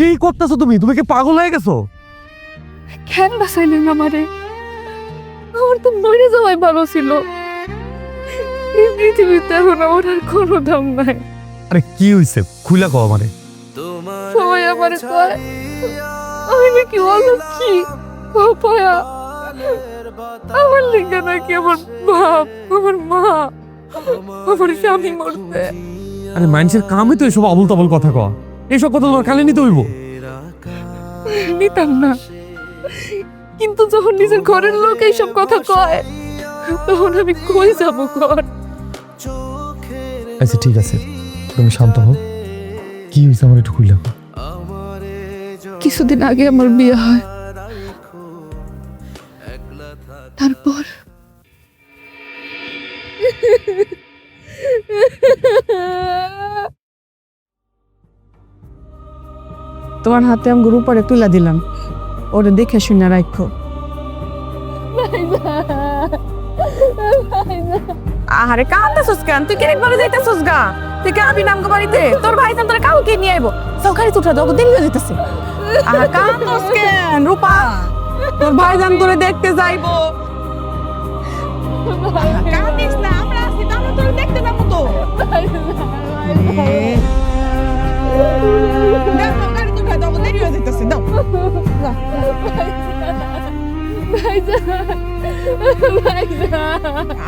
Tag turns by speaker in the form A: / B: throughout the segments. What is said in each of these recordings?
A: কি করতেছো তুমি? তুমি কি পাগল হয়ে গেছো?
B: কেন বাঁচাইলেন আমারে? আমার তো মরে যাওয়াই ভালো ছিল। এই পৃথিবীতে এখন আমার আর কোনো দাম নাই।
A: আরে কি হইছে? খুইলা কও আমারে।
B: সবাই আমারে কয় আমি নাকি অলক্ষী, অপয়া। আমার লিঙ্গা নাকি আমার বাপ, আমার মা, আমার স্বামী মরছে।
A: আরে মানুষের কামই তো এসব আবল তাবল কথা কওয়া। এইসব কথা তোমার কানে নিতে হইব?
B: নিতাম না, কিন্তু যখন নিজের ঘরের লোক এইসব কথা কয় তখন আমি কই যাবো ঘর?
A: আচ্ছা ঠিক আছে, তুমি শান্ত হও। কি হয়েছে আমার একটু খুইলা কও।
B: কিছুদিন আগে আমার বিয়ে হয়, তারপর
C: তোমার হাতে আমি গরু পরে তুলা দিলাম, ওরে দেখে শুনে রাখো। আহারে কাঁদতেছস কেন? তুই কেন বাড়ি যাইতেছস গা? তুই কে আবি নামগো বাড়িতে? তোর ভাইজান তোর কাউকে নিয়ে আইবো। সকালে উঠা দাও, দেরি হয়ে যাইতেছে। আহা কাঁদতস কেন রূপা? তোর ভাইজান তোরে দেখতে যাইবো। কাঁদিস না, আমরা আছি তো, আমরা তোরে দেখতে যাবো তো। দেখো গাড়ি উঠা দাও, দেরি হয়ে যাইতেছে। দাও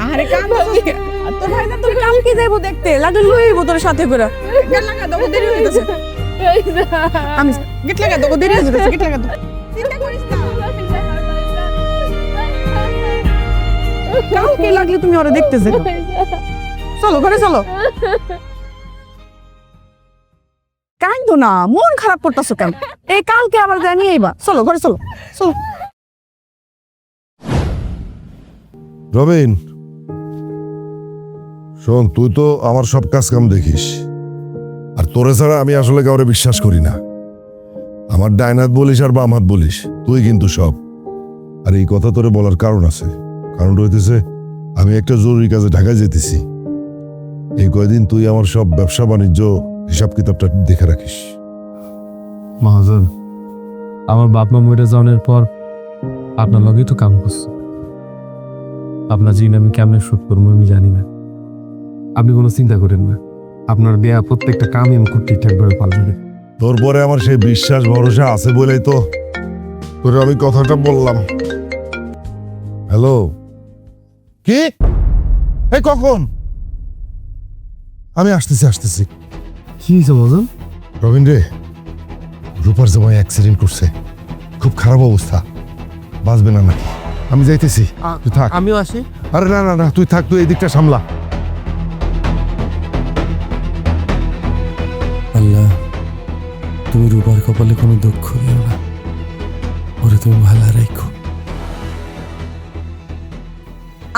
C: আরে কাঁদতস কেন? তোর ভাইজান তোর কালকে যাইবো দেখতে, লাডু লইবো তোর সাথে করে। গেট লাগা দাও, দেরি হয়ে যাইতেছে। আমি গেট লাগা দাও, দেরি হয়ে যাইতেছে। গেট লাগা দাও, চিন্তা করিস না। কালকে লাগলে তুমি ওরা দেখতে যাও। চলো ঘরে চলো। কান্দো না, মন খারাপ করতেছো কেন? এই কালকে আবার জানিয়ে আইবা। চলো ঘরে চলো, চলো।
D: রবিন, শোন, তুই তো আমার সব কাজ কাম দেখিস, আর তোরে ছাড়া আমি আসলে কাউরে বিশ্বাস করি না। আমার ডাইন হাত বলিস আর বাম হাত বলিস, তুই কিন্তু সব। আর এই কথা তোরে বলার কারণ আছে। কারণ হইতেছে আমি একটা জরুরি কাজে ঢাকায় যেতেছি। এই কয়দিন তুই আমার সব ব্যবসা বাণিজ্য হিসাব কিতাবটা দেখে রাখিস।
A: মহাজন, আমার বাপ মা মরে যাওয়ার পর আপনার লগেই তো কাম করছে। আপনার জিন আমি কেমনে শুট করবো আমি জানি না। আপনি কোনো চিন্তা করেন না, আপনার দেয়া প্রত্যেকটা কামই আমি খুব ঠিকঠাকভাবে পালন।
D: তোর পরে আমার সেই বিশ্বাস ভরসা আছে বলেই তো তোরে আমি কথাটা বললাম। হ্যালো, কি? এই কখন? আমি আসতেছি।
A: কি হয়েছে মহাজন?
D: রবীন রে, রূপার জামাই অ্যাক্সিডেন্ট করছে, খুব খারাপ অবস্থা, বাঁচবে না নাকি। আমি যাইতেছি, তুই থাক।
A: আমিও আসি।
D: আরে না না না, তুই থাক, তুই এই দিকটা সামলা।
E: আল্লাহ, তুমি রূপার কপালে কোনো দুঃখ দিও না, ওরে তুমি ভালো রাখো।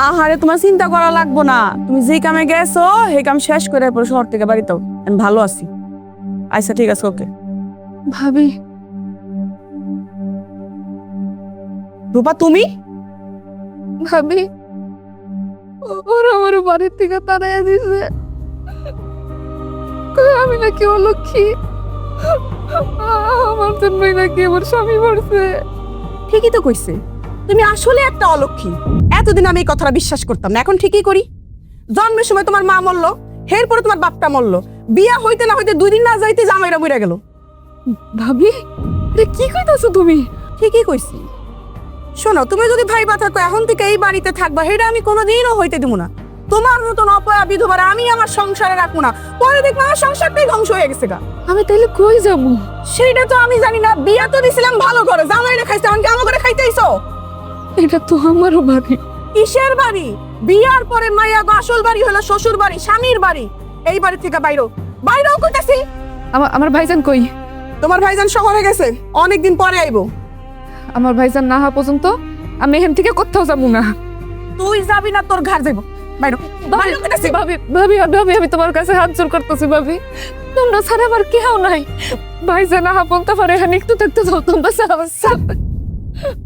C: আহারে তোমার চিন্তা করা লাগবো না, তুমি যে কামে গেছো সেই কাম শেষ করে পরে শহর থেকে বাড়িতেও আমি ভালো আছি। আচ্ছা ঠিক আছে, ওকে।
B: ভাবি,
C: রূপা তুমি?
B: ভাবি, ওরা আমার বাড়ির থেকে তাড়াইয়া দিছে। কয় আমি নাকি অলক্ষী, আমার জন্যই নাকি আমার স্বামী মরছে।
C: ঠিকই তো কইছে, তুমি আসলে একটা অলক্ষী। এতদিন আমি এই কথাটা বিশ্বাস করতাম না, এখন ঠিকই করি। জন্মের সময় তোমার মা মরলো, এরপরে তোমার বাপটা মরলো, বিয়া হইতে না হইতে 2 দিন না যাইতে জামাইরা মইরা গেল।
B: ভাবি, এটা কি কইতাছো তুমি?
C: ঠিকই কইছি। শোনো, তুমি যদি ভাইবা থাকো এখন থেকে এই বাড়িতে থাকবা, সেটা আমি কোনোদিনও হইতে দিব না। তোমার মতন অপয়া বিধবার আমি আমার সংসারে রাখবো না। পরে দেখবো আমার সংসারটাই ধ্বংস হয়ে গেছে গা।
B: আমি তাইলে কই যাবো?
C: সেটা তো আমি জানি না। বিয়া তো দিছিলাম ভালো করে, জামাইরা খাইছে, এখন কি আমার করে খাইতেইছো?
B: এটা তো আমারও বাড়ি।
C: কিসের বাড়ি? বিয়ার পরে মাইয়া গো আসল বাড়ি হলো শ্বশুর বাড়ি, স্বামীর বাড়ি। এই বাড়ি থেকে বাইরেও কইতাছি।
B: আমার ভাইজান কই?
C: তোমার ভাইজান শহরে গেছে, অনেকদিন পরে আইবো।
B: আমার ভাইজান না হওয়া পর্যন্ত আমি এখান থেকে কোথাও যাবো না।
C: তুই যাবি না, তোর ঘর যাইবো। বাইরো কইতাছি।
B: ভাবি, ভাবি, ভাবি, আমি তোমার কাছে হাত জোর করতেছি ভাবি, তোমরা ছাড়া আমার কেউ নাই। ভাইজান আহা বলতে পারে, এখানে একটু থাকতে যাও তোমরা।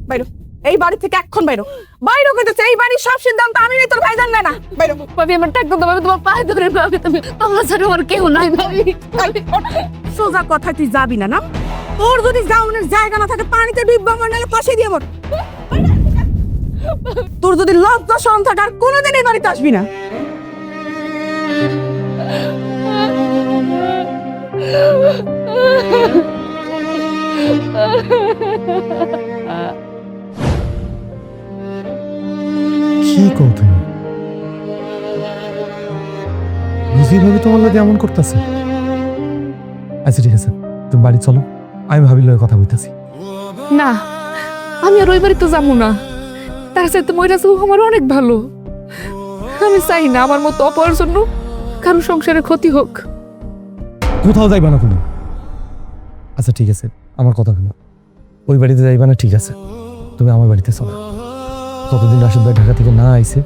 C: বাইরো, এই বাড়ি থেকে এখন বাইরো বাইরো করতেছে। এই বাড়ির সব সিদ্ধান্ত আমি নেই, তোর ভাইজান নেয় না। বাইরো।
B: ভাবি আমার টাকা দাও, আমি তোমার পায়ে ধরে ভাবি, তুমি তোমার ছাড়া আমার কেউ নাই ভাবি।
C: সোজা কথা, তুই যাবি না না? তোর যদি যাওনের জায়গা না থাকে পানিতে ডুববা আমার নালে ফাঁসি দিয়ে মর। তোর যদি লজ্জা শরম থাকে আর কোনোদিন এই বাড়িতে আসবি না।
A: কি কও তুমি? বুঝি ভাবি তোমার লাগে এমন করতেছে? আচ্ছা ঠিক আছে, তুমি বাড়ি চলো, আমি ভাবির লগে কথা বলতেছি।
B: না, আমি আর ওই বাড়িতে যাবো না। তার সাথে ময়রা যাবো আমার অনেক ভালো। আমি চাই না আমার মতো অপরের জন্য কারো সংসারে ক্ষতি হোক।
A: কোথাও যাইবা না তুমি। আচ্ছা ঠিক আছে, আমার কথা শুনো, ওই বাড়িতে যাইবা না ঠিক আছে, তুমি আমার বাড়িতে চলো। যতদিন রাশেদ ভাই ঢাকা থেকে না আইছে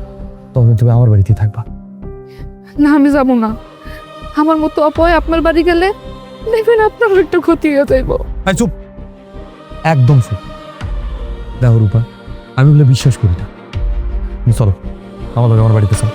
A: ততদিন তুমি আমার বাড়িতেই থাকবা।
B: না, আমি যাবো না। আমার মতো অপয় আপনার বাড়ি গেলে দেখবেন আপনারও একটু ক্ষতি হয়ে যাইব।
A: আই চুপ, একদম চুপ। দেখো রূপা, আমি বলে বিশ্বাস করি না। তুমি চলো আমার লগে আমার বাড়িতে চলো।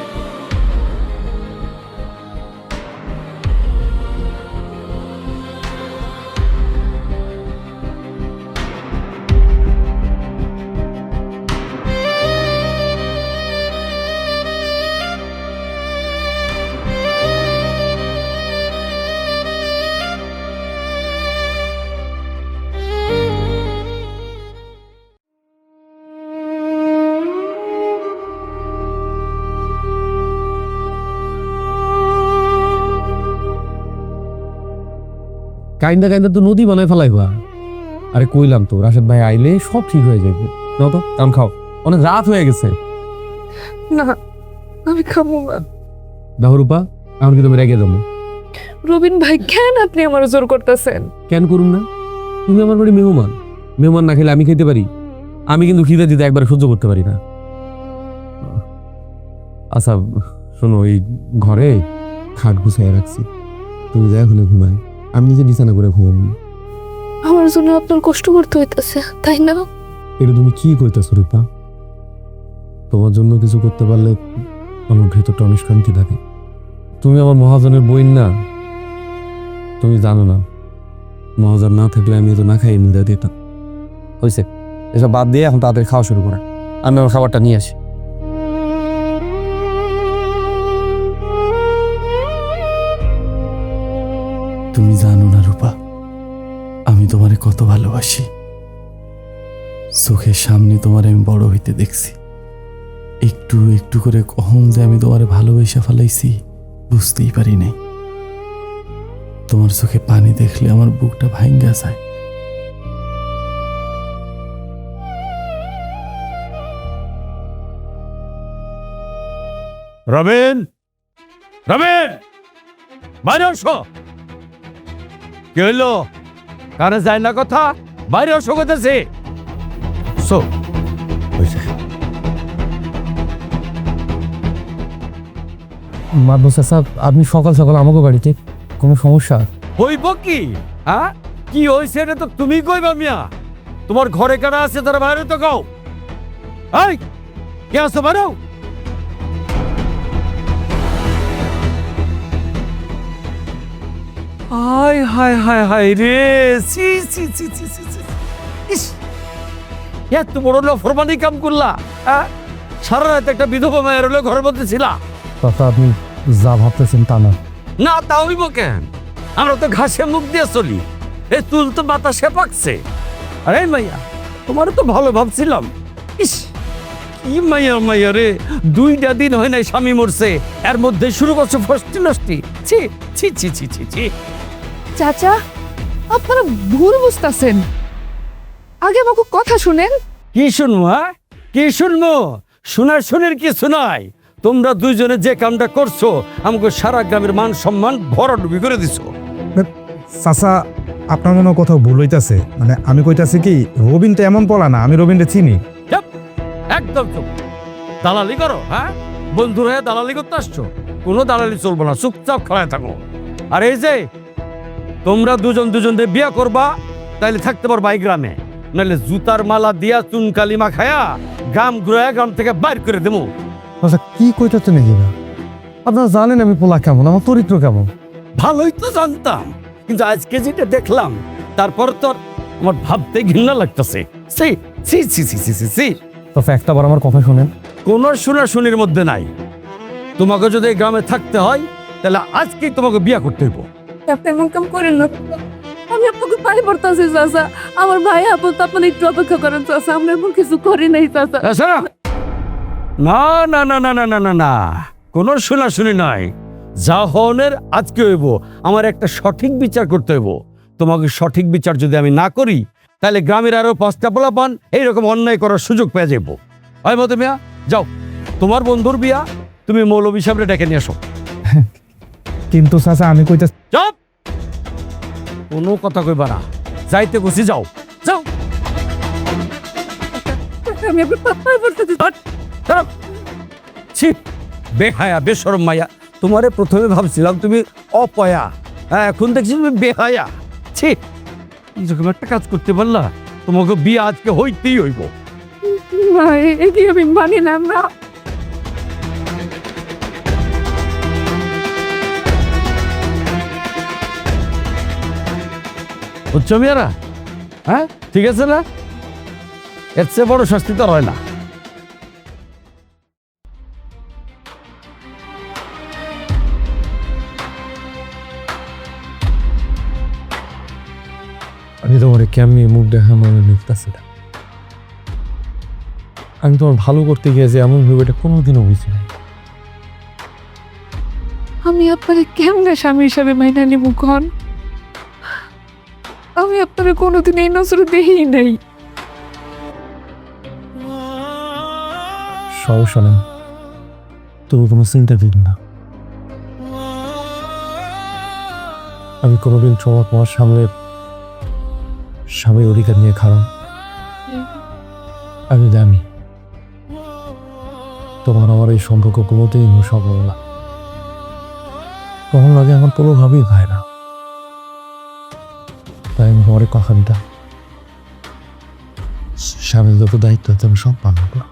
A: কাইন্দা কাইন্দা তো নদী বানায় ফেলাইবা। আরে কইলাম তো রাশেদ ভাই আইলে সব ঠিক হয়ে যাবে। নাও তো কাম খাও, অনেক রাত হয়ে গেছে।
B: না, আমি খাবো না।
A: দেখো রূপা, এখন কি তুমি রেগে যাবো?
B: রবিন ভাই, কেন আপনি আমার জোর করতেছেন?
A: কেন করুন না? তুমি আমার বাড়ি মেহমান, মেহমান না খেলে আমি খেতে পারি? আমি কিন্তু খিদে দিতে একবারে সহ্য করতে পারি না। আচ্ছা শোনো, এই ঘরে খাট গুছাই রাখছি, তুমি যাই ওখানে ঘুমাই, আমি নিজে বিছানা করে ঘুমাবো।
B: আমার জন্য আপনার কষ্ট করতে হইতেছে, তাই না?
A: এটা তুমি কি কইতেছো রূপা? তোমার জন্য কিছু করতে পারলে আমার ভেতরটা অনেক শান্তি থাকে। তুমি আমার মহাজনের বইন না? তুমি জানো না, মহাজন না থাকলে আমি তো না খাই নিয়ে দিতাম। হয়েছে, এসব বাদ দিয়ে এখন তাদের খাওয়া শুরু করে। আমি আমার খাবারটা নিয়ে আসি।
E: তুমি জানো না রূপা, আমি তোমারে কত ভালোবাসি। চোখের সামনে তোমার আমি বড় হইতে দেখছি। একটু একটু করে কখন যে আমি তোমারে ভালোবাসা ফেলাইছি বুঝতেই পারি নাই। তোমার চোখে পানি দেখলে আমার বুকটা ভাঙ্গা যায়।
F: রবিন, রবিন, বাইরে আসো। কি হইলো? কানে যায় না কথা? বাইরে আসো কোথাছে? সো
A: মাদবর চাচা, আপনি সকাল সকাল আমাকে বাড়িতে, কোনো সমস্যা?
F: হইব কি? হ্যাঁ, কি হয়েছে এটা তো তুমি কইবা মিয়া। তোমার ঘরে কারা আছে তারা বাইরে তো গাও। এই কে আছো বাইরে? হায় হায় হায় হায় রে, সি সি সি সি সি সি। ইস, এত বড় ফরমানি কাম করলা। হ্যাঁ, সারা রাত একটা বিধবা মায়ের হলে ঘরের মধ্যে ছিলা।
A: চাচা আপনি যা ভাবতেছেন তা না।
F: না তা হইব কেন? আমরা তো ঘাসে মুখ দিয়ে চলি, এই চুল তো বাতাসে পাকছে। আরে মাইয়া, তোমারও তো ভালো ভাবছিলাম। ইস, কি মাইয়া মাইয়া রে, 2টা দিন হয় নাই স্বামী মরছে, এর মধ্যে শুরু করছো ফষ্টি নষ্টি। ছি ছি ছি ছি ছি ছি।
B: চাচা, আপনারা ভুল বুঝতেছেন। আগে আমাকে কথা শুনেন।
F: কি শুনবো? হ্যাঁ, কি শুনবো? শোনার শুনের কি শোনাই? তোমরা দুইজনে যে কামটা করছো আমাকে সারা গ্রামের মান সম্মান ভরাডুবি করে দিছো।
G: চাচা, আপনার মনে হয় কোথাও ভুল হইতাছে। মানে আমি কইতাছি কি, রবিন তো এমন পলা না, আমি রবিনকে চিনি।
F: চুপ, একদম চুপ। দালালি করো? হ্যাঁ, বন্ধুরা হয়ে দালালি করতে আসছো? কোনো দালালি চলবো না, চুপচাপ খেলায় থাকো। আর এই যে তোমরা দুজন দুজনদের বিয়ে করবা, তাইলে থাকতে পারবা এই গ্রামে। নাহলে জুতার মালা দিয়া চুনকালি মাখায়া গ্রাম ঘুরায়া গ্রাম থেকে বাইর করে দেবো।
A: চাচা কি কইতাছে নাকি না? আপনারা জানেন আমি পোলা কেমন, আমার চরিত্র কেমন।
F: ভালোই তো জানতাম, কিন্তু আজকে যেটা দেখলাম তারপর তো আমার ভাবতে ঘৃণা লাগতেছে। সি সি সি সি সি সি সি
A: চাচা একটা বার আমার কথা শোনেন।
F: কোন শোনাশুনির মধ্যে নাই। তোমাকে যদি এই গ্রামে থাকতে হয় তাহলে আজকেই তোমাকে বিয়ে করতে হইব।
B: আপনি এমন কাম করেন না। আমি আপনাকে পায়ে পড়তেছি চাচা। আমার ভাই আপু তো আপনি একটু অপেক্ষা করেন চাচা। আমরা এমন কিছু করি নাই চাচা।
F: আচ্ছা, না না না না না না না না, কোনো শোনাশুনি নাই। যা হনের আজকে হইব। আমার একটা সঠিক বিচার করতে হইব। তোমাকে সঠিক বিচার যদি আমি না করি তাহলে গ্রামের আরো 5টা পোলাপান এইরকম অন্যায় করার সুযোগ পেয়ে যাবো। হয় মতো মিয়া, যাও, তোমার বন্ধুর বিয়া তুমি মৌলবী সাহেবরে ডেকে নিয়ে আসো।
G: কিন্তু চাচা আমি কইতাছি
F: চুপ, কোনো কথা কইবা না। যাইতে গুছি, যাও যাও।
B: আমি আপনার পায়ে পড়তেছি।
F: ছি, বেহায়া বেশরম মাইয়া। তোমারে প্রথমে ভাবছিলাম তুমি অপয়া, হ্যাঁ এখন দেখছি তুমি বেহায়া। ছি, এরকম একটা কাজ করতে পারলা? তোমাকে বিয়ে আজকে হইতেই হইব।
B: ভাই এ কি আমি মানি না। আমরা
F: বুঝছো মিয়ারা? হ্যাঁ ঠিক আছে না? এর চেয়ে বড় শাস্তি তো আর হয় না।
A: আমি তোমার কেমনি মুখ দেখা মনে নিতেছি না। আমি তোমার ভালো করতে গিয়ে যে এমন ভেবে এটা কোনোদিনও বুঝি নাই।
B: আমি আপনারে কেমনে স্বামী হিসাবে মাইনা নিব কন? আমি আপনারে কোনোদিন এই নজরে দেই নাই।
A: সমস্যা নেই, তবু কোনো চিন্তা দিন না। আমি কোনোদিন তোমার সামনে স্বামীর অধিকার নিয়ে খারাপ। আমি জানি তোমার আমার এই সম্পর্ক কোনোতেই সফল না। তখন লাগে আমার কোনোভাবেই হয় না। তাই আমি তোমার কথা দিতাম, স্বামীর যত দায়িত্ব আছে আমি সব পালন করব।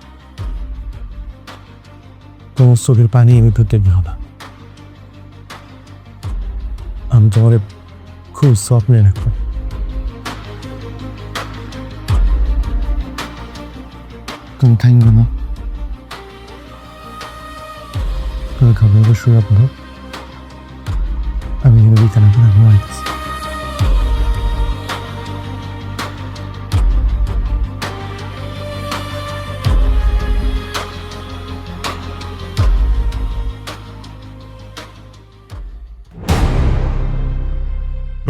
A: তোমার চোখের পানি আমি ধরতে দিও না। আমি তোমার খুব স্বপ্নে রাখবো। তুমি থাকবে না, তুমি খাবার শুয়ে পড়ো। আমি এখানে বিছানা করে ঘুমাইতেছি।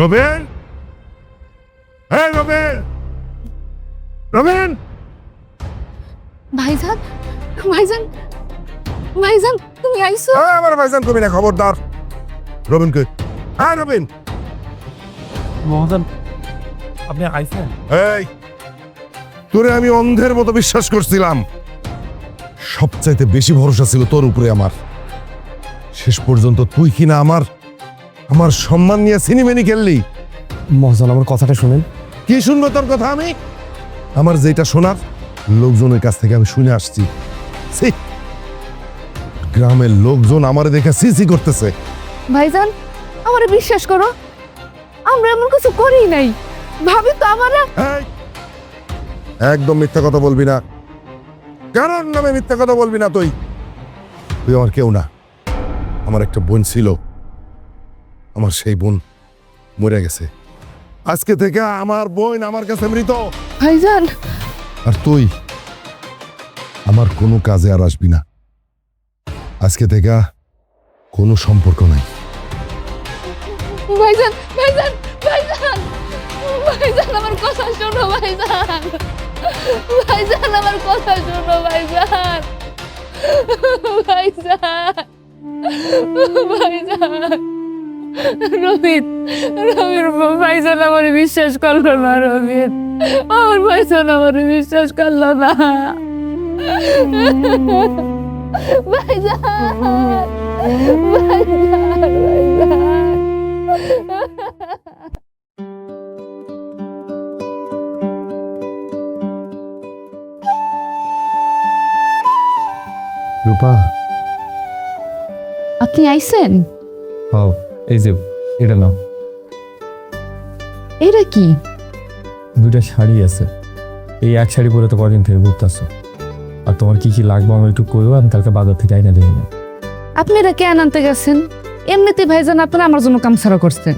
D: রবেন, হ্যাঁ রবেন, রবেন,
B: ভাইজান, ভাইজান, ভাইজান তুমি আইছো?
D: হ্যাঁ আমার ভাইজান কবি না, খবরদার। রবিন কে? হ্যাঁ রবিন।
A: মহাজন আপনি আইছেন?
D: এই তোরে আমি অন্ধের মতো বিশ্বাস করছিলাম। সবচাইতে বেশি ভরসা ছিল তোর উপরে আমার। শেষ পর্যন্ত তুই কিনা আমার আমার সম্মান নিয়ে সিনেমেনি খেললি।
A: মহাজন আমার কথাটা শুনেন।
D: কি শুনবো তোর কথা আমি? আমার যেটা শোনার লোকজনের কাছ থেকে আমি শুনে আসছি। ছি, গ্রামের লোকজন আমারে দেখে সিসি করতেছে।
B: ভাইজান আমারে বিশ্বাস করো, আমরা এমন কিছু করি নাই। ভাবি তো আমারে।
D: এই, একদম মিথ্যা কথা বলবি না। কারণ নামে মিথ্যা কথা বলবি না। তুই তুই আমার কেউ না। আমার একটা বোন ছিল, আমার সেই বোন মরে গেছে। আজকে থেকে আমার বোন আমার কাছে মৃত।
B: ভাইজান
D: আর তুই আমার কোনো কাজে আর আসবি না। আজকে থেকে কোনো সম্পর্ক নাই।
B: ভাইজান ভাইজান ভাইজান ভাইজান আমার কথা শোনো ভাইজান। ভাইজান আমার কথা শোনো ভাইজান। ভাইজান ভাইজান রবিন, রবির ভাইজান আমার বিশ্বাস করলো না। রবিন আমার ভাইজান আমার বিশ্বাস করলো না। ভাইজান ভাইজান ভাইজান।
A: রূপা,
B: আপনি আইছেন?
A: হও এই যে এটা নাও।
B: এটা কি?
A: দুইটা শাড়ি আছে, এই এক শাড়ি পরে তো কদিন থেকে ঘুরতেছো। আর তোমার কি কি লাগবে আমার একটু কইও, আমি কালকে বাজার থেকে আইনা দেখে নেব।
B: আপনি এটা কেন আনতে গেছেন? এমনিতে ভাইজান আপনারা আমার জন্য কাম ছাড়া করছেন।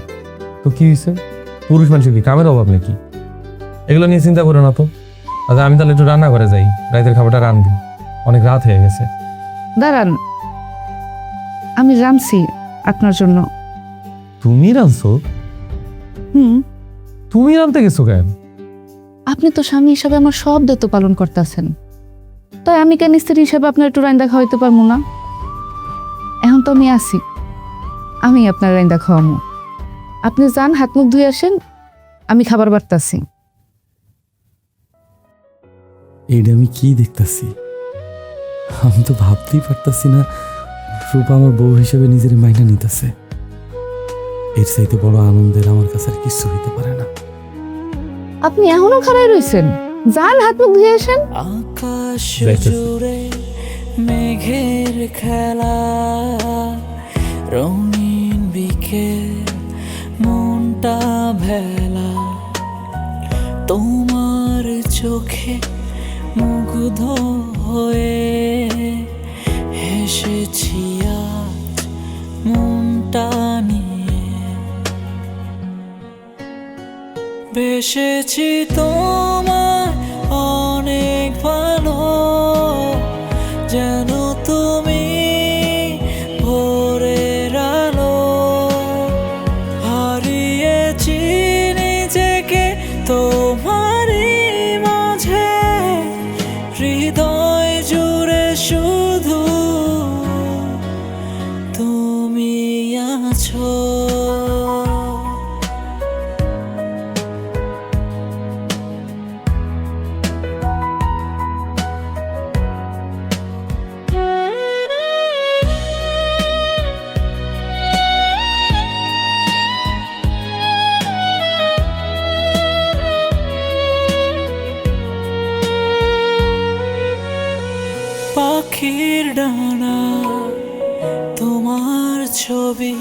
A: তো কি হয়েছে, পুরুষ মানুষের কি কামের অভাব নাকি? এগুলো নিয়ে চিন্তা করো না তো। আচ্ছা আমি তাহলে একটু রান্না করে যাই, রাতের খাবারটা রান্ধি, অনেক রাত হয়ে গেছে।
B: দাঁড়ান, আমি রাঁধছি আপনার জন্য।
A: তুমি রাঁধছো?
B: হুম,
A: তুমি রাঁধতে গেছো কেন?
B: আপনি তো স্বামী হিসাবে আমার সব দায়িত্ব পালন করতেছেন, তাই আমি কেন স্ত্রী হিসাবে আপনার একটু রান্দা খাওয়াইতে পারবো না? এখন তো আমি আছি, আমি আপনার রান্দা খাওয়াবো। আপনি যান, হাত মুখ ধুয়ে আসেন, আমি খাবার বাড়তাছি।
E: এইটা আমি কি দেখতাছি? আমি তো ভাবতেই পারতাছি না রূপা আমার বউ হিসেবে নিজের মাইনা নিতেছে। এর চাইতে বড় আনন্দের আমার কাছে আর কিছু হইতে পারে না।
B: আপনি এখনো খাড়াই রইছেন, যান হাত মুখ ধুয়ে আসেন।
H: আকাশ
A: যাইতেছি।
H: জুড়ে মেঘের খেলা, রঙিন বিকেল মনটা ভেলা, তোমার চোখে মুগ্ধ হয়ে হেসেছি আজ মনটা নিয়ে, বেসেছি তোমায় অনেক ভালো, যেন তুমি ভোরের আলো, হারিয়েছি নিজেকে তোমারই মাঝে, হৃদয় জুড়ে শুধু তুমি আছো। পাখির ডানা তোমার ছবি,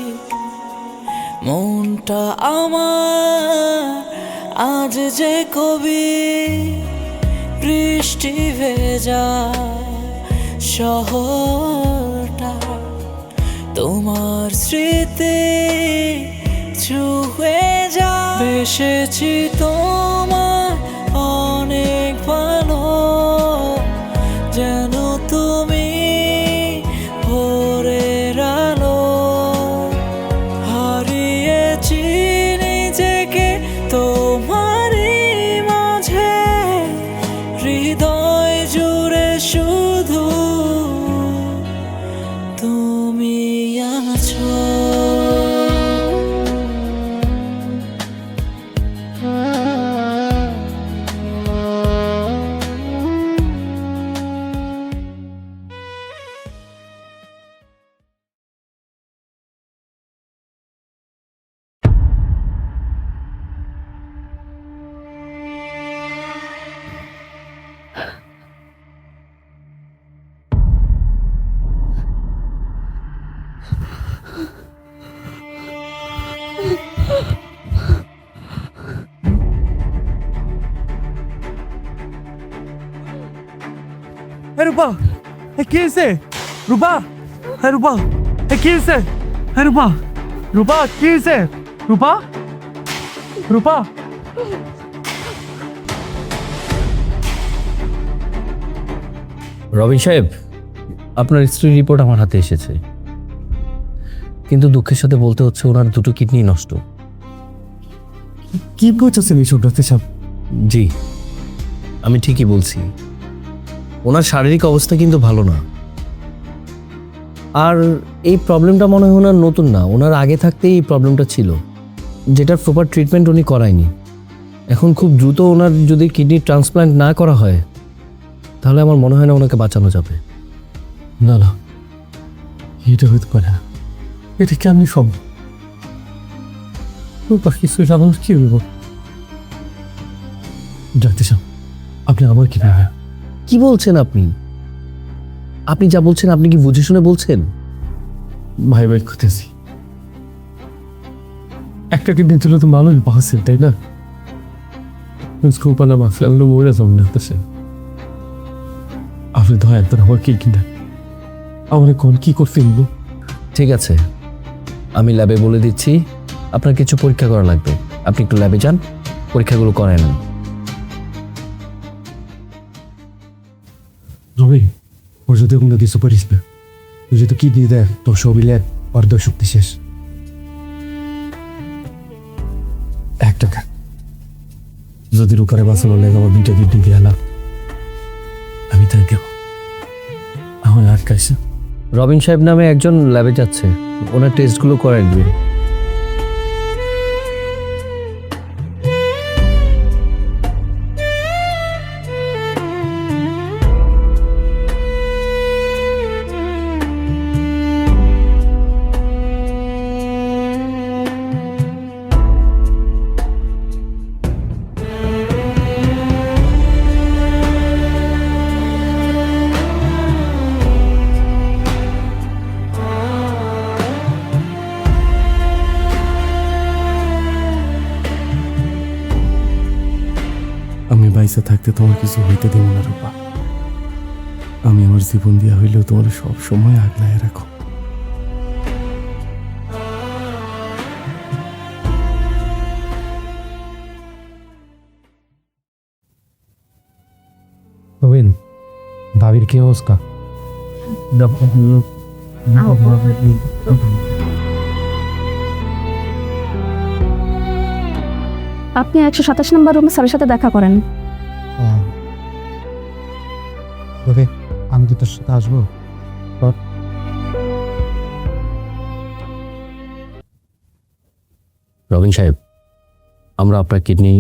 H: মনটা আমার আজ যে কবি, বৃষ্টি ভেজা শহরটা তোমার স্মৃতি ছুঁয়ে যা, বেসেছি তোমার অনেক ভালো, যেন তুমি ভোরের আলো, হারিয়েছি নিজেকে তোমারই মাঝে, হৃদয় জুড়ে শুধু তুমি আছো।
F: রূপা, কি হয়েছে? রূপা, রূপা, কি হয়েছে? রূপা, রূপা, কি হয়েছে? রূপা, রূপা।
I: রবিন সাহেব, আপনার স্ত্রীর রিপোর্ট আমার হাতে এসেছে, কিন্তু দুঃখের সাথে বলতে হচ্ছে ওনার দুটো কিডনি নষ্ট।
A: কি করতেছেন এইসব ডাক্তার সাহেব?
I: জি, আমি ঠিকই বলছি। ওনার শারীরিক অবস্থা কিন্তু ভালো না। আর এই প্রবলেমটা মনে হয় ওনার নতুন না, ওনার আগে থাকতেই এই প্রবলেমটা ছিল, যেটার প্রপার ট্রিটমেন্ট উনি করায়নি। এখন খুব দ্রুত ওনার যদি কিডনি ট্রান্সপ্ল্যান্ট না করা হয় তাহলে আমার মনে হয় না ওনাকে বাঁচানো যাবে।
A: না না, এটা হইতে পারে না, এটা কেমনি সব কিছু আমার কি হইব? ডাক্তার সাহেব, আপনি আমার কি ভাবে?
I: কি বলছেন আপনি? আপনি যা বলছেন আপনি কি বুঝে শুনে বলছেন?
A: ভাই ভাই করতেছি, একটা কিডনি ছিল তো মানুষ বাঁচছেন, তাই না? স্কুপানা মাছ ফেললো মরে যাবেন লাগতেছে। আপনি দয়া করে আমার কিডনিটা আমার কোন কি করতে দিব?
I: ঠিক আছে, আমি ল্যাবে বলে দিচ্ছি আপনার কিছু পরীক্ষা করা লাগবে। আপনি একটু ল্যাবে যান, পরীক্ষাগুলো করায় নেন।
A: রবি, ওর যদি কোনো কিছু করিস না, তুই যদি কিডনি দেয় তোর শরীরে অর্ধ শক্তি শেষ। এক টাকা যদি রুকারে বাঁচানো লাগে আমার 2টা কিডনি দিয়ে এলাম, আমি তাই দেব। আমার আটকাইছে।
I: রবিন সাহেব নামে একজন ল্যাবে যাচ্ছে, ওনার টেস্টগুলো করায় দিবেন।
E: আমি বাইসা থাকতে তোমার কিছু হইতে দিব না রূপা। আমি আমার জীবন দিয়া হইলেও তোমার সব সময় আগলায় রাখো।
A: রবিন, ভাবির কি অবস্থা?
B: আপনি 127 নম্বর রুমে স্যারের সাথে দেখা করেন।
G: তবে আমি কি তোর সাথে আসবো?
I: রবিন সাহেব, আমরা আপনার কিডনি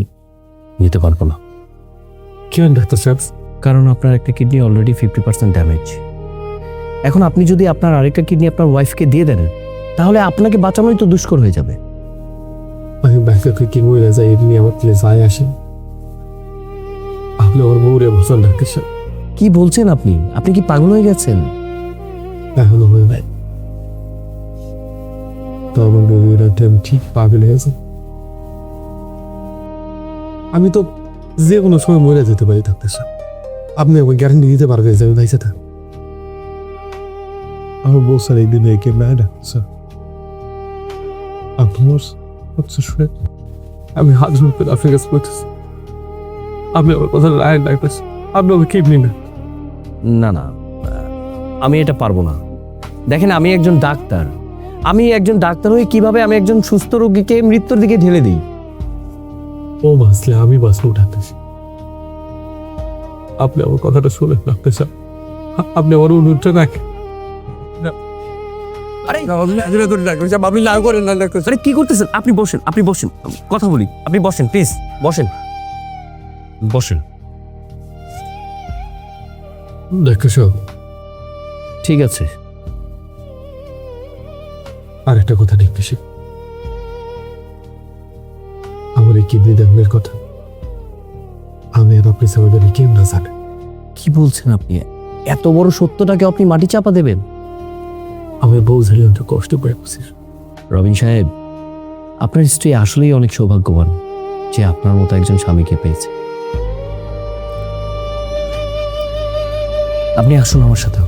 I: নিতে পারবো না,
A: কেন ডাক্তার সাহেব?
I: কারণ আপনার একটা কিডনি অলরেডি 50% ড্যামেজ। এখন আপনি যদি আপনার আরেকটা কিডনি আপনার ওয়াইফকে দিয়ে দেন, তাহলে আপনাকে বাঁচানোই তো দুষ্কর হয়ে যাবে।
A: আমি ব্যাংকে কি মরে যাই এমনি আমার প্লে যায় আসে। আপনি ওর মৌরে বসন ডাক্তার সাহেব।
I: কি বলছেন আপনি? আপনি কি পাগল হয়ে গেছেন?
A: এখনো হয়ে ভাই, তো আমার বউরা ঠিক পাগল হয়ে গেছে। আমি তো যে কোনো সময় মরে যেতে পারি ডাক্তার সাহেব। আপনি আমাকে গ্যারান্টি দিতে পারবেন যে আমি ভাইসে থাক? আমার বউ স্যার একদিন একে না ডাক্তার স্যার, আপনার হচ্ছে শুনে আমি হাত জোর করে আপনার কাছে বলতেছি, আপনি আমার কথা রায় ডাক্তার সাহেব, আপনি আমাকে কিডনি না।
I: না না, আমি এটা পারবো না। দেখেন, আমি একজন ডাক্তার, আমি একজন ডাক্তার হয়ে কিভাবে আমি একজন সুস্থ রোগীকে মৃত্যুর দিকে ঠেলে দিই?
A: ও বাঁচলে আমি বাঁচবো ডাক্তার সাহেব। আপনি আমার কথাটা শুনেন ডাক্তার সাহেব, আপনি আমার অনুরোধটা রাখেন।
I: আরে কি করতেছেন? আপনি বসেন, আপনি বসেন, কথা বলি। আপনি বসেন, প্লিজ বসেন, বসেন।
A: ডাক্তার সাহেব,
I: ঠিক আছে।
A: আর একটা কথা ডাক্তার সাহেব, আমার এই কিডনি দানের কথা আমি আর আপনি ছাড়া জানি কেউ না জানে।
I: কি বলছেন আপনি? এত বড় সত্যটাকে আপনি মাটি চাপা দেবেন?
A: আমার বউ ঝাড়ি অনেক কষ্ট করে বসে।
I: রবিন সাহেব, আপনার স্ত্রী আসলেই অনেক সৌভাগ্যবান যে আপনার মতো একজন স্বামীকে পেয়েছে। আপনি আসুন আমার সাথে।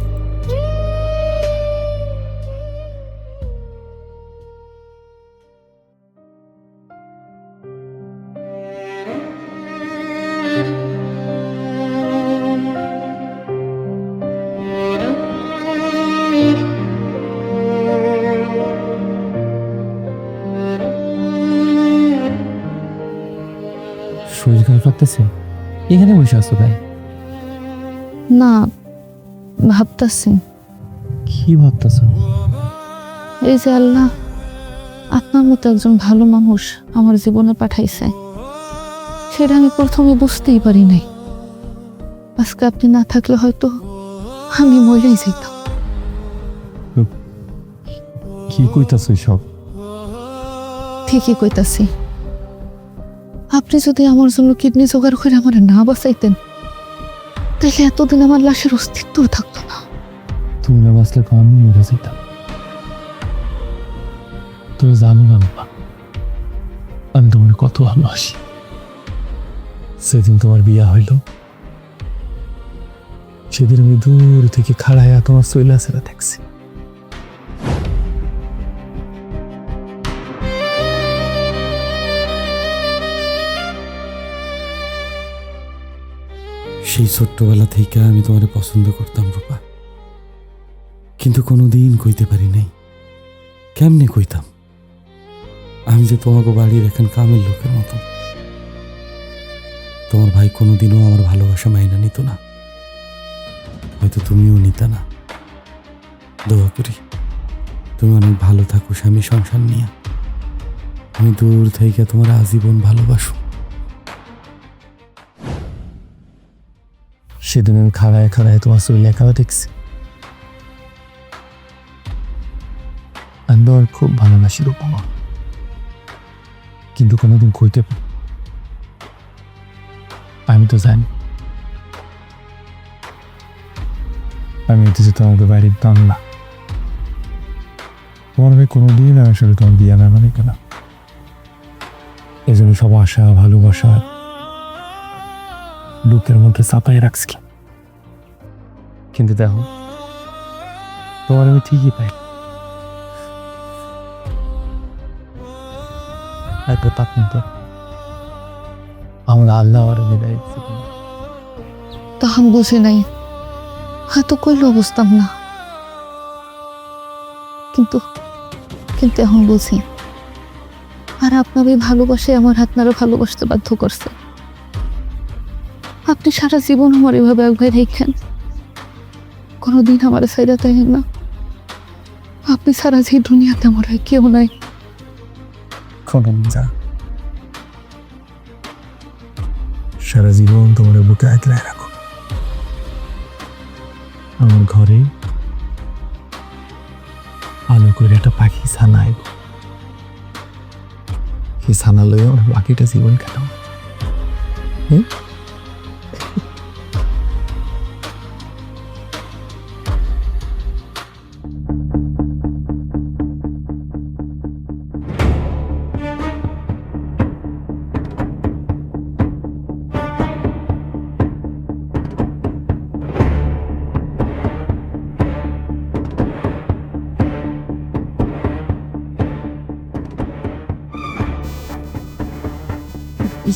A: শরীর খারাপ লাগতেছে, এখানে বসে আছো ভাই?
B: না, ভাবতাছি
A: কি ভাবতেছ?
B: এই যে আল্লাহ আপনার মতো একজন ভালো মানুষ আমার জীবনে পাঠাইছে, সেটা আমি প্রথমে বুঝতেই পারি নাই। আজকে আপনি না থাকলে হয়তো আমি মরেই যেতাম।
A: কি কইতাছ সব?
B: ঠিকই কইতাছি। আপনি যদি আমার জন্য কিডনি জোগাড় করে আমার না বাঁচাইতেন, তাহলে এতদিন আমার লাশের অস্তিত্বও থাকতো না।
A: তুমি না বাঁচলে তো আমি মরে যেতাম। তুমি জানো না বাবা, আমি তোমার কত ভালোবাসি। সেদিন তোমার বিয়া হইল, সেদিন আমি দূর থেকে খাড়াইয়া তোমার চইলা ছেড়া দেখছি।
E: সেই ছোট্টবেলা থেকে আমি তোমারে পছন্দ করতাম রূপা, কিন্তু কোনোদিন কইতে পারি নাই। কেমনে কইতাম আমি যে তোমাকে বাড়ির এখন কামের লোকের মতো। তোমার ভাই কোনোদিনও আমার ভালোবাসা মাইনা নিত না, হয়তো তুমিও নিতা না। দোয়া করি তুমি অনেক ভালো থাকো স্বামী সংসার নিয়ে। আমি দূর থেকে তোমার আজীবন ভালোবাসো।
A: সেদিন আমি খাড়ায় খাড়ায় তোমার চুল লেখাও দেখছি। আমি তোমার খুব ভালোবাসি রূপমা, কিন্তু কোনোদিন কইতে পারি। আমি তো জানি আমি হইতেছি তোমাকে বাড়ির বাংলা। তোমার ভাই কোনোদিন আমার সাথে তোমার বিয়া না মানে কেন, এই জন্য সব আশা ভালোবাসা বুকের মধ্যে চাপাই রাখছি। কিন্তু দেখো তোমার আমি ঠিকই পাই। একটা পাতন তো আমরা আল্লাহ আর বিদায় দিচ্ছি।
B: তখন বুঝি নাই, হয়তো কইলেও বুঝতাম না, কিন্তু কিন্তু এখন বুঝি। আর আপনার এই ভালোবাসে আমার আপনারও ভালোবাসতে বাধ্য করছে। আপনি সারা জীবন আমার এভাবে একবার রেখেন, কোনোদিন আমার সাইডা থাকেন না। আপনি সারা যে দুনিয়াতে আমার হয় কেউ নাই।
A: যা সারা জীবন তোমার বুকে একলাই রাখো। আমার ঘরে আলো করে একটা পাখি ছানা আইব, এই ছানা লইয়া আমার বাকিটা জীবন কাটাও।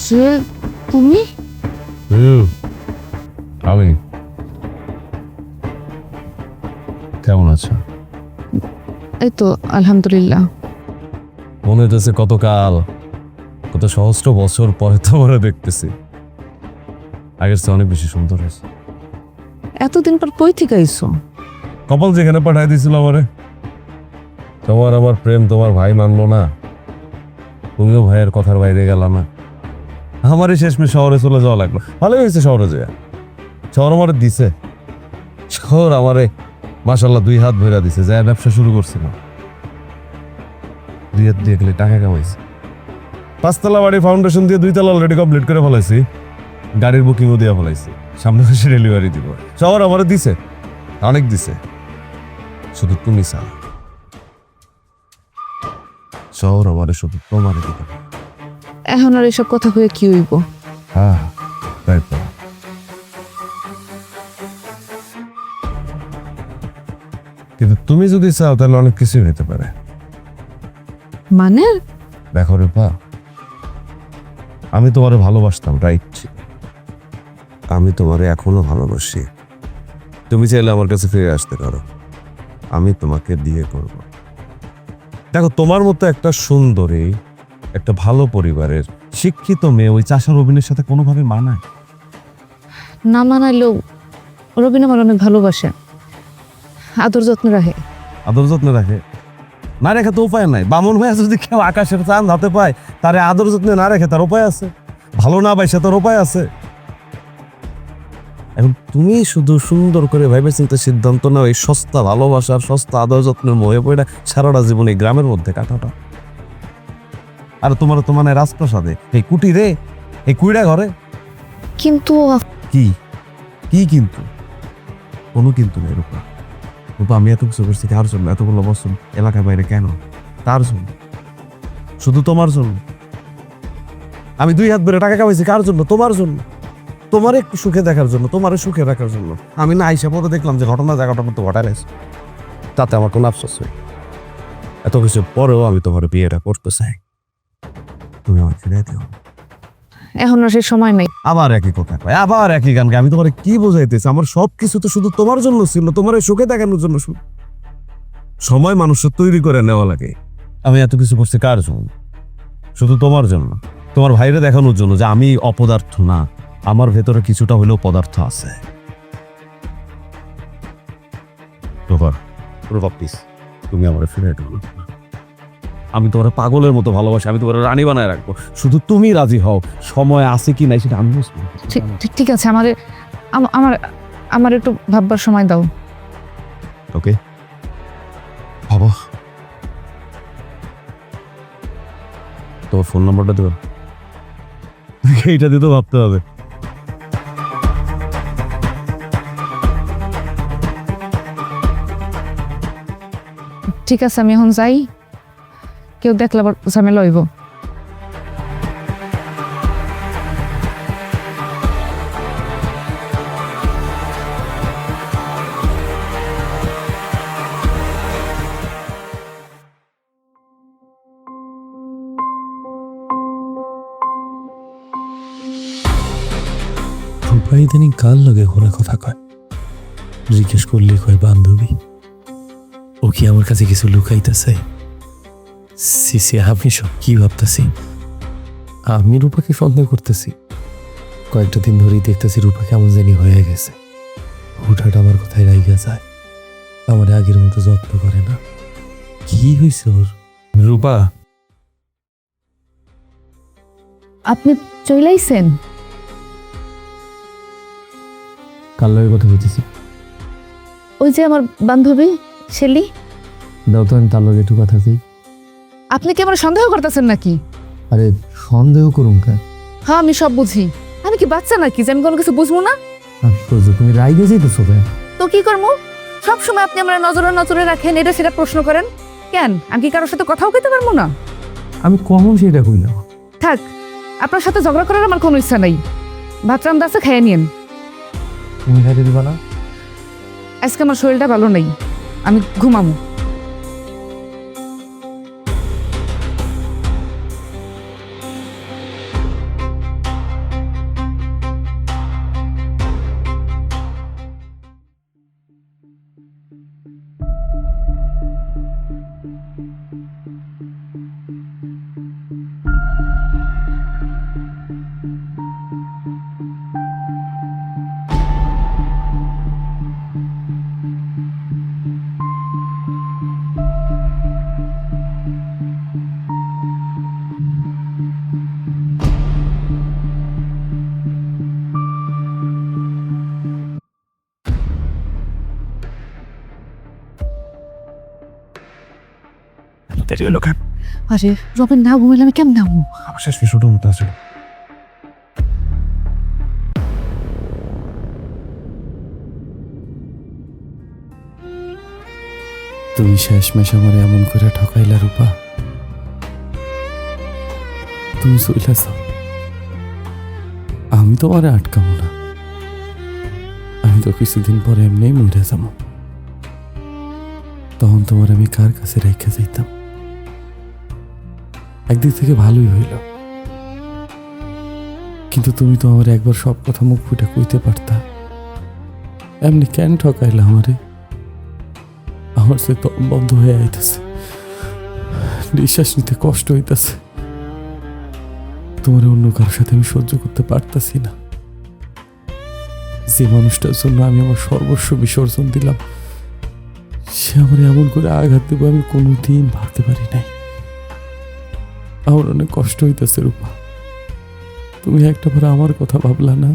B: যে তুমি
A: আমি কেমন আছো?
B: এই তো আলহামদুলিল্লাহ।
A: মনে হইতেছে কতকাল, কত সহস্র বছর পরে তোমারে দেখতেছি। আগের চেয়ে অনেক বেশি সুন্দর হয়েছে।
B: এতদিন পর কই থেকে আইছো?
A: কপাল যেখানে পাঠাই দিয়েছিল আমারে। তোমার আমার প্রেম তোমার ভাই মানলো না, তুমিও ভাইয়ের কথার বাইরে গেল না। আমারই শেষমেশ শহরে চলে যাওয়া লাগলো। ভালোই হয়েছে শহরে যায়, শহর আমারে দিছে। শহর আমারে মাশাল্লাহ 2 হাত ভরা দিছে। যায় ব্যবসা শুরু করছিল, 2 হাত দিয়ে গেলে টাকা কামাইছে। 5 তলা বাড়ি ফাউন্ডেশন দিয়ে 2 তলা অলরেডি কমপ্লিট করে ফেলাইছি। গাড়ির বুকিংও দিয়ে ফেলাইছি, সামনে মাসে ডেলিভারি দিব। শহর আমারে দিছে, অনেক দিছে, শুধু তুমি চাও। শহর আমারে শুধু তোমারে দিতে।
B: এখন আর এসব কথা হয়ে কি হইব?
A: হ্যাঁ তাই তো। কিন্তু তুমি যদি চাও তাহলে অনেক কিছুই হতে পারে।
B: মানে
A: দেখো রূপা, আমি তোমারে ভালোবাসতাম, রাইট? আমি তোমারে এখনো ভালোবাসি। তুমি চাইলে আমার কাছে ফিরে আসতে পারো, আমি তোমাকে বিয়ে করব। দেখো তোমার মতো একটা সুন্দরী, একটা ভালো পরিবারের শিক্ষিত মেয়ে ওই চাষা রবিনের সাথে কোনোভাবে মানায়
B: না? মানাইলেও রবিন আমার অনেক ভালোবাসে, আদর যত্ন রাখে।
A: আদর যত্ন রাখে? না রেখে তো উপায় নাই। বামন হয়ে যদি কেউ আকাশের চাঁদ হাতে পায়, তারে আদর যত্নে না রেখে তার উপায় আছে? ভালো না পাইছে তার উপায় আছে? এখন তুমি শুধু সুন্দর করে ভাইবে চিন্তা সিদ্ধান্ত নাও, এই সস্তা ভালোবাসার সস্তা আদর যত্নের মোহে পড়ে সারাটা জীবন এই গ্রামের মধ্যে কাটাটা। আর তোমার তো মানে রাজপ্রাসাদে, এই কুটিরে, এই কুইড়া ঘরে।
B: কিন্তু
A: কি কি কিন্তু? কোনো কিন্তু নেই রূপা, রূপা আমি এত কিছু করছি কার জন্য, এতগুলো বছর এলাকার বাইরে কেন? তার জন্য, শুধু তোমার জন্য। আমি 2 হাত ভরে টাকা কামাইছি কার জন্য? তোমার জন্য, তোমার একটু সুখে দেখার জন্য, তোমার সুখে রাখার জন্য। আমি না আইসা পরে দেখলাম যে ঘটনা জায়গাটা মতো ঘটায় গেছে, তাতে আমার কোনো আফসোস নেই। এত কিছু পরেও আমি তোমার বিয়েটা করতে চাই, তুমি আমার ফিরে দিও।
B: এখন আর সেই সময় নাই।
A: আবার একই কথা কয়, আবার একই গান গায়। আমি তোমার কি বোঝাইতেছি? আমার সবকিছু তো শুধু তোমার জন্য ছিল, তোমার এই সুখে দেখানোর জন্য। সময় মানুষের তৈরি করে নেওয়া লাগে। আমি এত কিছু করছি কার জন্য? শুধু তোমার জন্য, তোমার ভাইরে দেখানোর জন্য যে আমি অপদার্থ না, আমার ভেতরে কিছুটা হলেও পদার্থ আছে। প্লিজ তুমি আমার ফিরে দিও। আমি তোমার পাগলের মতো ভালোবাসি, আমি তোমার রানী বানায় রাখবো, শুধু তুমি রাজি হও। সময় আছে কি নাই সেটা আমি বুঝবো।
B: ঠিক আছে, আমার আমার একটু ভাববার সময় দাও।
A: ওকে ভাবো। তোমার ফোন নাম্বারটা দেবো, এইটা দিয়ে তো ভাবতে হবে।
B: ঠিক আছে, আমি এখন যাই, কেউ দেখলে আবার ঝামেলা হইব।
E: রূপা ইদানিং কার লগে ঘোরা কথা কয়? জিজ্ঞেস করলে কয় বান্ধবী। ও কি আমার কাছে কিছু লুকাইতেছে? সিসি আমি সব কি ভাবতেছি? আমি রূপাকে সন্দেহ করতেছি। কয়েকটা দিন ধরেই দেখতেছি রূপা কেমন জানি হয়ে গেছে। হুটহাট আমার কথায় রাইগা যায়, আমার আগের মতো যত্ন করে না। কি হয়েছে ওর?
G: রূপা,
B: আপনি চইলাইছেন?
E: কার লগে কথা বলতেছি?
B: ওই যে আমার বান্ধবী শেলি।
E: দাও তো আমি তার লগে একটু কথা দিই।
B: আপনি কি আমার সন্দেহ করতেছেন নাকি?
E: আরে সন্দেহ করুন কেন?
B: হ্যাঁ, আমি সব বুঝি। আমি কি বাচ্চা নাকি যে আমি কোনো কিছু বুঝবো না?
E: আশ্চর্য, তুমি রাইগে যাইতেছো কেন?
B: তো কি করবো? সব সময় আপনি আমার নজরে রাখেন, এটা সেটা প্রশ্ন করেন কেন? আমি কি কারোর সাথে কথাও কইতে পারবো না?
E: আমি কখন সেটা কইলাম?
B: থাক, আপনার সাথে ঝগড়া করার আমার কোনো ইচ্ছা নাই। ভাত রান্না আছে, খেয়ে নিন।
E: তুমি খাইতে দিবা না?
B: আজকে আমার শরীরটা ভালো নেই, আমি ঘুমাবো।
A: দেরি হলো কেন?
B: আরে রবিন, না ঘুমাইলে আমি কেমন নামবো?
A: আমার শেষ বিষয়টা মতো আছে।
E: তুমি শেষমেশ আমার এমন করে ঠকাইলা রূপা। তুমি চইলা যাও, আমি তোমারে আটকাবো না। আমি তো কিছুদিন পরে এমনি মরে যাবো, তখন তোমার আমি কার কাছে রেখে যাইতাম? একদিক থেকে ভালোই হইল, কিন্তু তুমি তো আমার একবার সব কথা মুখ ফুটে কইতে পারতা। এমনি কেন ঠকাইলা আমারে? আমার সে তো বন্ধ হয়ে আইতেছে, নিঃশ্বাস নিতে কষ্ট হইতেছে। তোমার অন্য কারোর সাথে আমি সহ্য করতে পারতাছি না। যে মানুষটার জন্য আমি আমার সর্বস্ব বিসর্জন দিলাম, সে আমার এমন করে আঘাত দেবো আমি কোনোদিন ভাবতে পারি নাই। আমার অনেক কষ্ট হইতেছে রূপা। তুমি একটাবার আমার কথা ভাবলা না?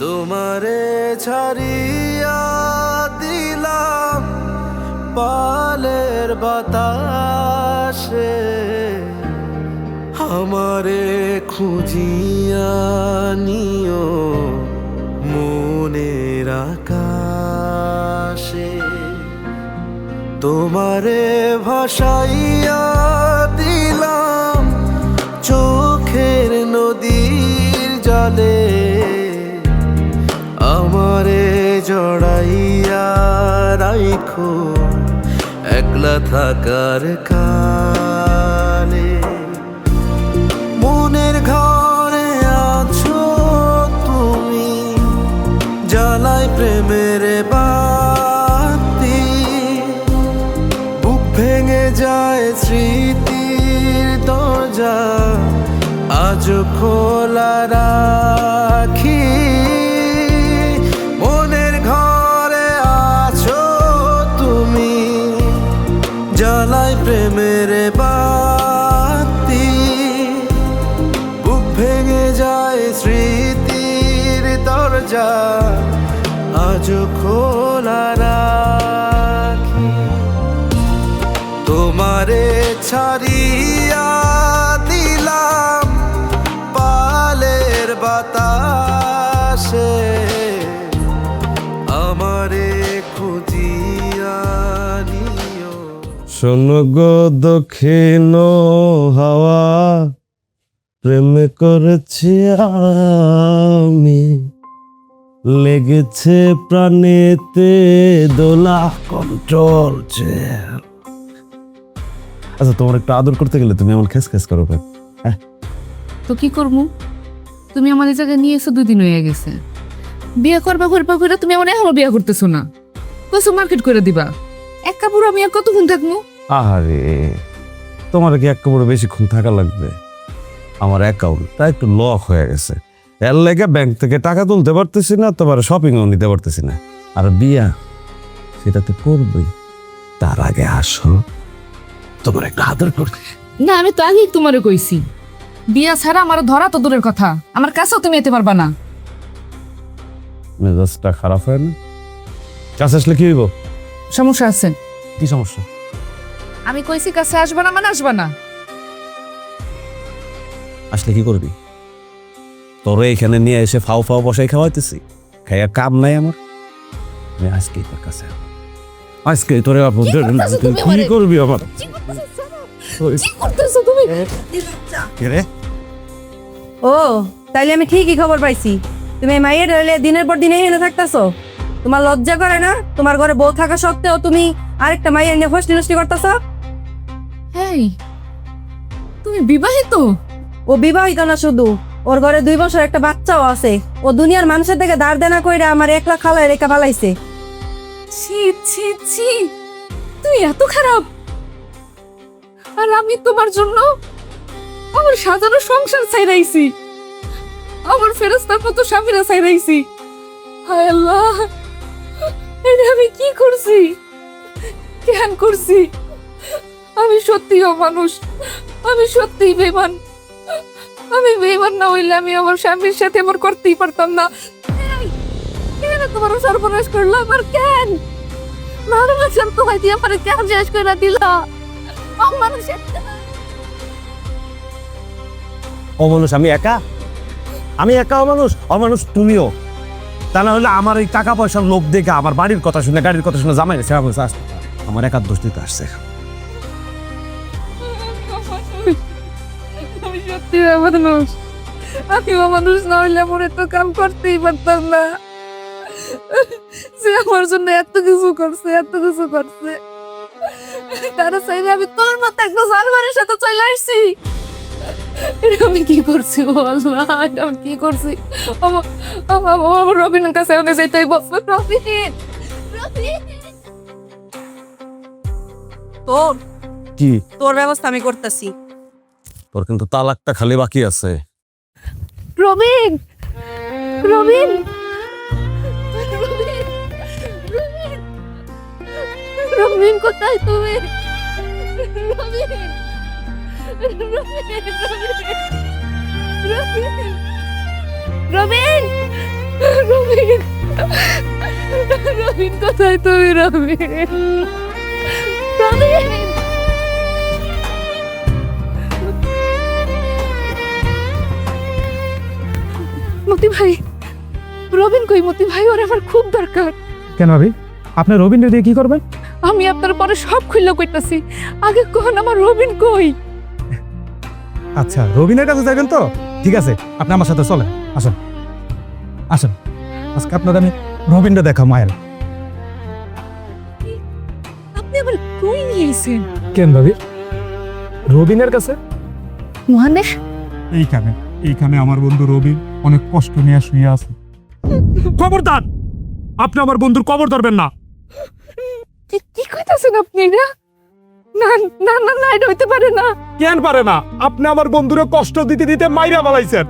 H: তোমারে ছাড়িয়া দিলাম পালের বাতাসে, আমারে খুঁজিয়া নিও মনের আকাশ। তোমারে ভাসাইয়া দিলাম চোখের নদীর জলে, আমারে জড়াইয়া রাইখো একলা থাকার কালে। মনের ঘরে আছো তুমি, জ্বালায় প্রেমের বাতি, বুক ভেঙে যায় স্মৃতির দরজা, আজ খোলা রাখি। মনের ঘরে আছো তুমি, জ্বালায় প্রেমের বাতি, বুক ভেঙে যায় স্মৃতির দরজা, আজ খোলা রাখি। তোমারে ছাড়িয়া দিলাম পালের বাতাসে, আমারে খুঁজিয়া নিও।
F: শোনো গো দক্ষিণ হাওয়া, প্রেম করেছি আমি, লেগেছে প্রাণেতে দোলা কন্ট্রোল। আচ্ছা, তোমার একটু আদর করতে গেলে তুমি এমন খেস খেস করো কেন?
B: তো কি করবো? তুমি আমার এই জায়গায় নিয়ে এসে 2 দিন হয়ে গেছে। বিয়ে করবা করে তুমি আমার এখনো বিয়ে করতেছো না। কসু মার্কেট করে দিবা। এক কাপড় আমি আর কতক্ষণ থাকবো?
F: আরে তোমার কি এক কাপড়ে বেশিক্ষণ থাকা লাগবে? আমার অ্যাকাউন্টটা একটু লক হয়ে গেছে, এর লেগে ব্যাংক থেকে টাকা তুলতে পারতেছি না, তোমার শপিংও নিতে পারতেছি না। আর বিয়া সেটাতে করবই, তার আগে আসো তোমার একটা আদর করতে।
B: না, আমি তো আগেই তোমারে কইছি, বিয়া ছাড়া আমার ধরা তো দূরের কথা, আমার কাছেও তুমি যেতে পারবা না।
F: মেজাজটা খারাপ হয় না? কাছে আসলে কি হইব?
B: সমস্যা আছে।
F: কি সমস্যা?
B: আমি কইছি কাছে আসবা না মানে আসবা না।
F: আসলে কি করবি? তোর এখানে নিয়ে এসে ফাও ফাও বসাই খাওয়াইতেছি, খাইয়া কাম নাই আমার। আমি আজকেই তোর কাছে আজকে তোরে কি করবি আমার?
B: কি করতেছো তুমি?
F: রে
C: ও তাইলে আমি ঠিকই খবর পাইছি, তুমি এই মাইয়ের হইলে দিনের পর দিন এখানে থাকতেছো। তোমার লজ্জা করে না? তোমার ঘরে বউ থাকা সত্ত্বেও তুমি আরেকটা মাইয়ের নিয়ে ফষ্টি নষ্টি করতেছো।
B: এই তুমি বিবাহিত?
C: ও বিবাহিত না শুধু, ওর ঘরে 2 বছর একটা বাচ্চাও আছে। ও দুনিয়ার মানুষের থেকে ধার দেনা কইরা আমার 1 লাখ খালায় রেখা ফালাইছে।
B: ছি ছি ছি, তুমি এত খারাপ! আর আমি তোমার জন্য আমার সাজানো সংসার ছাইরাইছি, আমার ফেরেশতার মতো স্বামীরা ছাইরাইছি। হায় আল্লাহ, এটা আমি কি করছি, কেন করছি? আমি সত্যিই অমানুষ, আমি সত্যিই বেঈমান। আমি বেঈমান না হইলে আমি আমার স্বামীর সাথে এমন করতেই পারতাম না। কেন তোমার সর্বনাশ করলাম? আর কেন ভালোবাসার তো হয় দিয়ে আমার কেন শেষ করে দিলা? অমানুষের
F: অমানুষ আমি একা? আমি একা অমানুষ? অমানুষ তুমিও। তা না হলে আমার এই টাকা পয়সার লোভ দেখে, আমার বাড়ির কথা শুনে, গাড়ির কথা শুনে জামাই গেছে আমার একার দোষ দিতে আসছে।
B: আমি সত্যি অমানুষ, আমি অমানুষ না হইলে আমার এত কাম করতেই পারতাম না। যে আমার জন্য এত কিছু করছে, এত কিছু করছে, তারা চাইলে আমি তোর মতো একটা জানোয়ারের সাথে চলে আসছি। এটা আমি কি করছি আল্লাহ, এটা আমি কি করছি? আমার রবিনের কাছে অনেক যাইতেই বলবো। রবিন,
C: তোর
F: কি?
C: তোর ব্যবস্থা আমি করতেছি।
F: তোর কিন্তু তালাকটা খালি বাকি আছে।
B: রবিন, রবিন, রবিন কোথায় তুমি? রবিন, রবিন, রবিন, রবিন কোথায় তুমি? রবিন, রবিন, মতি ভাই, রবিন কই? মতি ভাই, ওর আমার খুব দরকার।
G: কেন ভাবি, আপনি রবীন্দ্র দিয়ে কি করবেন?
B: আমি আপনার পরে সব খুললে কইতাছি, আগে কোন আমার রবিন কই?
G: আচ্ছা রবিনের কাছে যাবেন তো, ঠিক আছে আপনি আমার সাথে চলেন, আসেন আসেন, আজকে আপনার আমি রবিনটা দেখা মায়ের।
B: আপনি আবার কই নিয়েছেন?
G: কেন ভাবি? রবিনের কাছে?
B: মহানেশ,
G: এইখানে এইখানে আমার বন্ধু রবিন অনেক কষ্ট নিয়ে শুয়ে আছে। খবরদার, আপনি আমার বন্ধুর কবর ধরবেন না।
B: কি কইতাছেন আপনি? না না না না না, এটা হইতে পারে না।
G: কেন পারে না? আপনি আমার বন্ধুরে কষ্ট দিতে দিতে মাইরা বালাইছেন।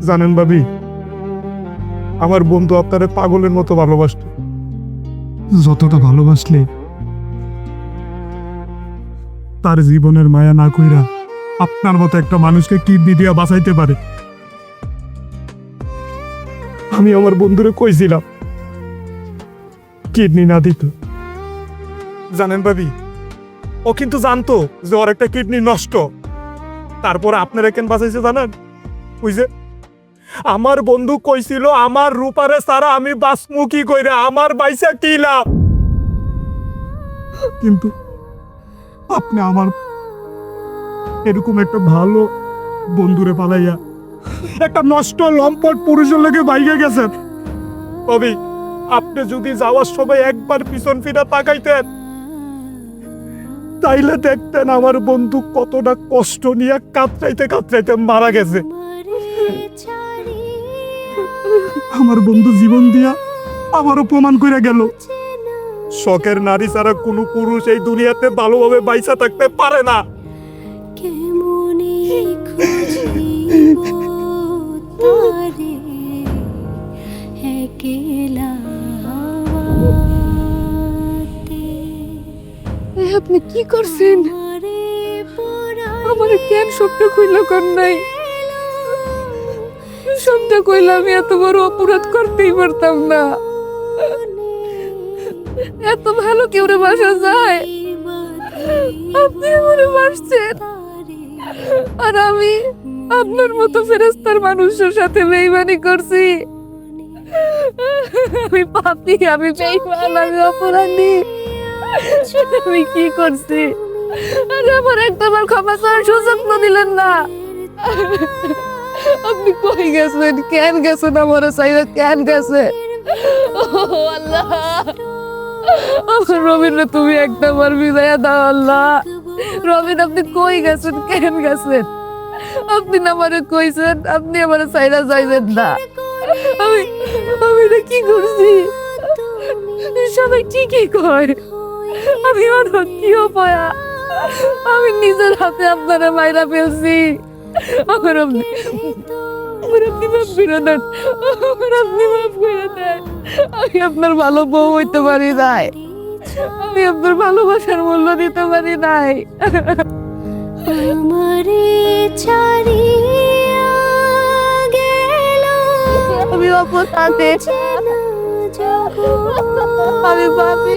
G: জানেন ভাবি, আমার বন্ধু আপনারে পাগলের মতো ভালোবাসত। যতটা ভালোবাসলে তার জীবনের মায়া না কইরা আপনার মতো একটা মানুষকে কিডনি দিয়া বাঁচাইতে পারে। আমি আমার বন্ধুরে কইছিলাম কিডনি না দিত। জানেন ভাবি, ও কিন্তু জানতো যে ওর একটা কিডনি নষ্ট, তারপর আপনারা কেন বাঁচাইছে জানেন? ওই যে আমার বন্ধু কইছিল আমার রূপারে সারা আমি বাসমু কি কইরা, আমার বাইসা কি লাভ। কিন্তু আপনি আমার এরকম একটা ভালো বন্ধুরে পালাইয়া একটা নষ্ট লম্পট পুরুষের লেগে বাইকে গেছেন। ভাবি, আপনি যদি যাওয়ার সময় একবার পিছন ফিরা তাকাইতেন তাইলে দেখতেন আমার বন্ধু কতটা কষ্ট নিয়ে কাতরাইতে কাতরাইতে মারা গেছে। আমার বন্ধু জীবন দিয়া আমারও প্রমাণ করে গেল শখের নারী ছাড়া কোনো পুরুষ এই দুনিয়াতে ভালোভাবে বাইসা থাকতে পারে না।
B: আপনি কি করছেন? আমার কেন সবটা কইলা কর নাই? সবটা কইলা আমি এত বড় অপরাধ করতেই পারতাম না। এত ভালো কেউ রে বাসা যায়? আপনি আমারে মারছেন, আর আমি আপনার মতো ফেরেস্তার মানুষের সাথে বেইমানি করছি। আমি পাপী, আমি বেইমান, আমি অপরাধী। আমি কি করছি? আরে আমার একটাবার ক্ষমা চাওয়ার সুযোগ তো দিলেন না। আপনি কই গেছেন? কেন গেছেন? আমার চাইলে কেন গেছেন? ও আল্লাহ, আমার রবিন তুমি একটা বার বিদায় দাও আল্লাহ। রবিন, আপনি কই গেছেন? কেন গেছেন? আপনি না আমারে কইছেন আপনি আমারে চাইরা যাইবেন না। আমি আমি এটা কি করছি? সবাই ঠিকই কয় আমি অনেক কি অপয়া, আমি নিজের হাতে আপনারা মাইরা ফেলছি। আমার আপনি মাফ করে দেন, আপনি মাফ করে দেন। আমি আপনার ভালো বউ হইতে পারি নাই, আমি আপনার ভালোবাসার মূল্য দিতে পারি নাই।
J: আমারে ছাড়িয়া গেল
B: আমি অপরাধী, আমি পাপী।